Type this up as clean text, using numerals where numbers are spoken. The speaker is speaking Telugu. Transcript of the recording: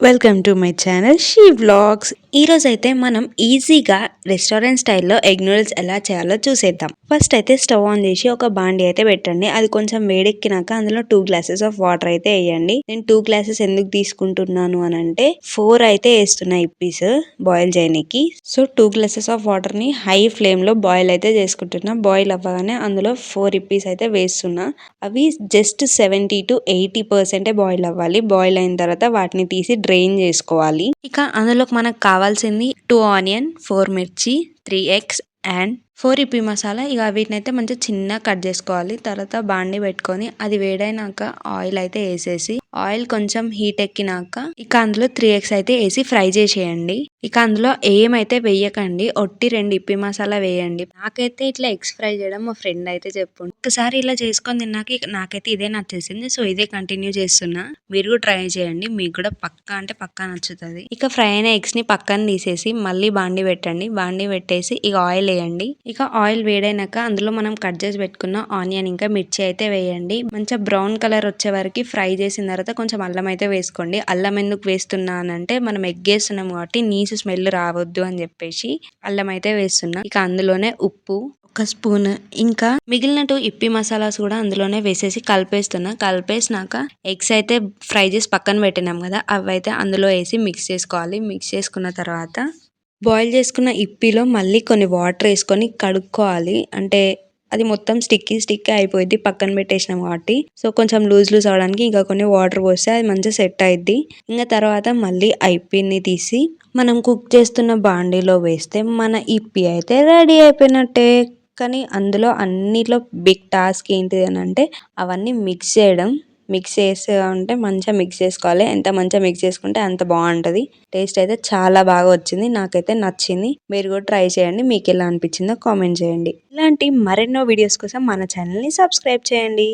Welcome to my channel she vlogs. ఈ రోజు అయితే మనం ఈజీగా రెస్టారెంట్ స్టైల్లో ఎగ్ నూడిల్స్ ఎలా చేయాలో చూసేద్దాం. ఫస్ట్ అయితే స్టవ్ ఆన్ చేసి ఒక బాండి అయితే పెట్టండి. అది కొంచెం వేడెక్కినాక అందులో 2 గ్లాసెస్ ఆఫ్ వాటర్ అయితే వేయండి. నేను 2 గ్లాసెస్ ఎందుకు తీసుకుంటున్నాను అని అంటే 4 అయితే వేస్తున్నా ఇప్పీస్ బాయిల్ చేయడానికి. సో 2 గ్లాసెస్ ఆఫ్ వాటర్ ని హై ఫ్లేమ్ లో బాయిల్ అయితే చేసుకుంటున్నా. బాయిల్ అవ్వగానే అందులో 4 ఇప్పీస్ అయితే వేస్తున్నా. అవి జస్ట్ 70-80% బాయిల్ అవ్వాలి. బాయిల్ అయిన తర్వాత వాటిని తీసి డ్రైన్ చేసుకోవాలి. ఇక అందులోకి మనకు కావాల్సింది 2 ఆనియన్, 4 మిర్చి, 3 ఎగ్స్ అండ్ 4 ఇప్పి మసాలా. ఇక వీటినైతే మంచిగా చిన్నగా కట్ చేసుకోవాలి. తర్వాత బాండి పెట్టుకొని అది వేడైనాక ఆయిల్ అయితే వేసేసి ఆయిల్ కొంచెం హీట్ ఎక్కినాక ఇక అందులో 3 ఎగ్స్ అయితే వేసి ఫ్రై చేసేయండి. ఇక అందులో ఏమైతే వేయకండి, ఒట్టి 2 ఇప్పి మసాలా వేయండి. నాకైతే ఇట్లా ఎగ్స్ ఫ్రై చేయడం మా ఫ్రెండ్ అయితే చెప్పు ఒకసారి ఇలా చేసుకొని తిన్నాక నాకైతే ఇదే నచ్చేసింది. సో ఇదే కంటిన్యూ చేస్తున్నా. మీరు కూడా ట్రై చేయండి, మీకు కూడా పక్కా అంటే పక్కా నచ్చుతుంది. ఇక ఫ్రై అయిన ఎగ్స్ ని పక్కన తీసేసి మళ్ళీ బాండి పెట్టండి. బాండి పెట్టేసి ఇక ఆయిల్ వేయండి. ఇక ఆయిల్ వేడైనాక అందులో మనం కట్ చేసి పెట్టుకున్న ఆనియన్ ఇంకా మిర్చి అయితే వేయండి. మంచిగా బ్రౌన్ కలర్ వచ్చే వరకు ఫ్రై చేసిన తర్వాత కొంచెం అల్లం అయితే వేసుకోండి. అల్లం ఎందుకు వేస్తున్నానంటే మనం ఎగ్ వేస్తున్నాం కాబట్టి నీసు స్మెల్ రావద్దు అని చెప్పేసి అల్లం అయితే వేస్తున్నా. ఇక అందులోనే ఉప్పు 1 స్పూన్ ఇంకా మిగిలిన 2 ఇప్పి మసాలాస్ కూడా అందులోనే వేసేసి కలిపేస్తున్నా. కలిపేసినాక ఎగ్స్ అయితే ఫ్రై చేసి పక్కన పెట్టినాం కదా, అవి అయితే అందులో వేసి మిక్స్ చేసుకోవాలి. మిక్స్ చేసుకున్న తర్వాత బాయిల్ చేసుకున్న ఇప్పిలో మళ్ళీ కొన్ని వాటర్ వేసుకొని కడుక్కోవాలి. అంటే అది మొత్తం స్టిక్కీ అయిపోయింది పక్కన పెట్టేసినాం కాబట్టి. సో కొంచెం లూజ్ అవడానికి ఇంకా కొన్ని వాటర్ పోస్తే అది మంచిగా సెట్ అయిద్ది. ఇంకా తర్వాత మళ్ళీ ఐపీని తీసి మనం కుక్ చేస్తున్న బాండీలో వేస్తే మన ఇప్పి అయితే రెడీ అయిపోయినట్టే. కానీ అందులో అన్నిట్లో బిగ్ టాస్క్ ఏంటిది అని అంటే అవన్నీ మిక్స్ చేయడం. మిక్స్ చేస్తే అంటే మంచిగా మిక్స్ చేసుకోవాలి. ఎంత మంచిగా మిక్స్ చేసుకుంటే అంత బాగుంటుంది. టేస్ట్ అయితే చాలా బాగా వచ్చింది. నాకైతే నచ్చింది. మీరు కూడా ట్రై చేయండి. మీకు ఎలా అనిపించిందో కామెంట్ చేయండి. ఇలాంటి మరెన్నో వీడియోస్ కోసం మన ఛానల్ని సబ్స్క్రైబ్ చేయండి.